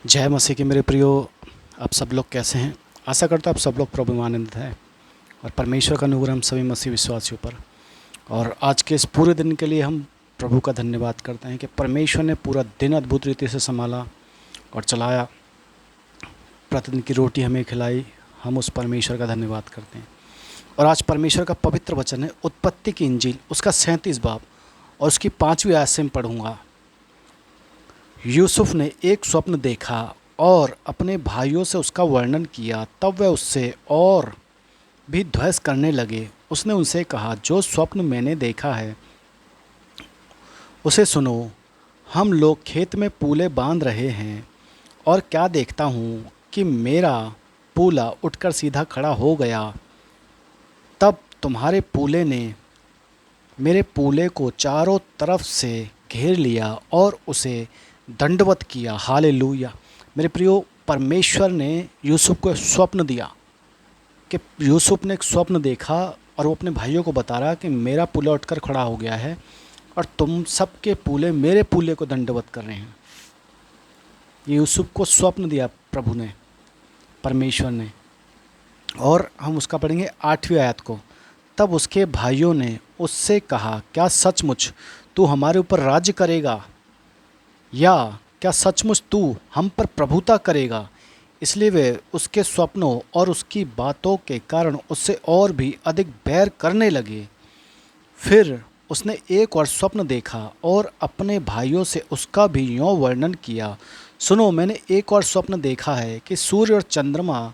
जय मसीह के मेरे प्रियो। आप सब लोग कैसे हैं? आशा करता हूँ आप सब लोग प्रभु में आनंदित हैं और परमेश्वर का अनुग्रह हम सभी मसीह विश्वासियों पर। और आज के इस पूरे दिन के लिए हम प्रभु का धन्यवाद करते हैं कि परमेश्वर ने पूरा दिन अद्भुत रीति से संभाला और चलाया, प्रतिदिन की रोटी हमें खिलाई। हम उस परमेश्वर का धन्यवाद करते हैं। और आज परमेश्वर का पवित्र वचन है उत्पत्ति की इंजील, उसका 37 बाब और उसकी 5वीं आयत से मैं पढ़ूँगा। यूसुफ ने एक स्वप्न देखा और अपने भाइयों से उसका वर्णन किया। तब वह उससे और भी द्वेष करने लगे। उसने उनसे कहा, जो स्वप्न मैंने देखा है उसे सुनो। हम लोग खेत में पूले बांध रहे हैं और क्या देखता हूँ कि मेरा पूला उठकर सीधा खड़ा हो गया। तब तुम्हारे पूले ने मेरे पूले को चारों तरफ से घेर लिया और उसे दंडवत किया। हालेलूया। मेरे प्रियो, परमेश्वर ने यूसुफ को स्वप्न दिया कि यूसुफ ने एक स्वप्न देखा और वो अपने भाइयों को बता रहा कि मेरा पूला उठकर खड़ा हो गया है और तुम सबके पूले मेरे पूले को दंडवत कर रहे हैं। ये यूसुफ को स्वप्न दिया प्रभु ने, परमेश्वर ने। और हम उसका पढ़ेंगे 8वीं आयत को। तब उसके भाइयों ने उससे कहा, क्या सचमुच तू हमारे ऊपर राज्य करेगा, या क्या सचमुच तू हम पर प्रभुता करेगा? इसलिए वे उसके स्वप्नों और उसकी बातों के कारण उससे और भी अधिक बैर करने लगे। फिर उसने एक और स्वप्न देखा और अपने भाइयों से उसका भी यों वर्णन किया। सुनो, मैंने एक और स्वप्न देखा है कि सूर्य और चंद्रमा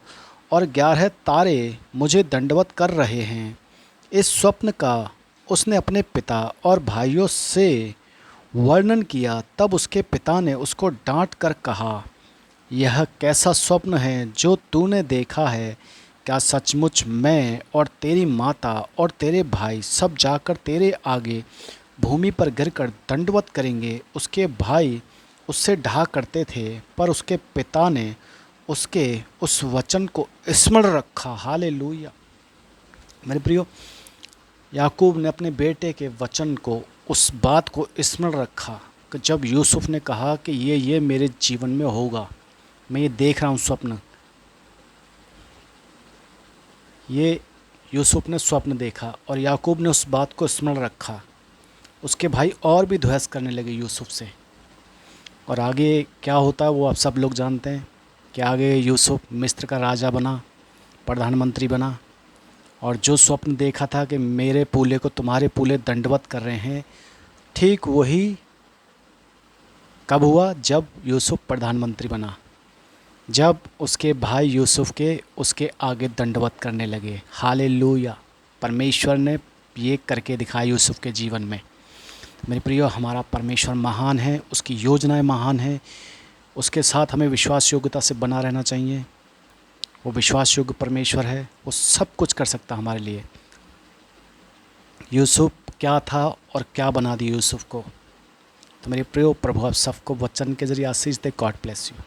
और 11 तारे मुझे दंडवत कर रहे हैं। इस स्वप्न का उसने अपने पिता और भाइयों से वर्णन किया। तब उसके पिता ने उसको डांट कर कहा, यह कैसा स्वप्न है जो तूने देखा है? क्या सचमुच मैं और तेरी माता और तेरे भाई सब जाकर तेरे आगे भूमि पर गिरकर दंडवत करेंगे? उसके भाई उससे ढा करते थे, पर उसके पिता ने उसके उस वचन को स्मरण रखा। हालेलुया। मेरे प्रियो, याकूब ने अपने बेटे के वचन को, उस बात को स्मरण रखा कि जब यूसुफ ने कहा कि ये मेरे जीवन में होगा, मैं ये देख रहा हूँ स्वप्न। ये यूसुफ ने स्वप्न देखा और याकूब ने उस बात को स्मरण रखा। उसके भाई और भी द्वेष करने लगे यूसुफ से। और आगे क्या होता है वो आप सब लोग जानते हैं कि आगे यूसुफ मिस्र का राजा बना, प्रधानमंत्री बना। और जो स्वप्न देखा था कि मेरे पूले को तुम्हारे पूले दंडवत कर रहे हैं, ठीक वही कब हुआ? जब यूसुफ प्रधानमंत्री बना, जब उसके भाई यूसुफ के उसके आगे दंडवत करने लगे। हालेलुया। परमेश्वर ने ये करके दिखाया यूसुफ के जीवन में। मेरे प्रियो, हमारा परमेश्वर महान है, उसकी योजनाएं महान हैं। उसके साथ हमें विश्वास योग्यता से बना रहना चाहिए। वो विश्वास योग्य परमेश्वर है, वो सब कुछ कर सकता हमारे लिए। यूसुफ क्या था और क्या बना दिया यूसुफ को। तो मेरे प्रियो, प्रभु आप सबको वचन के जरिए आशीष दे। God bless you.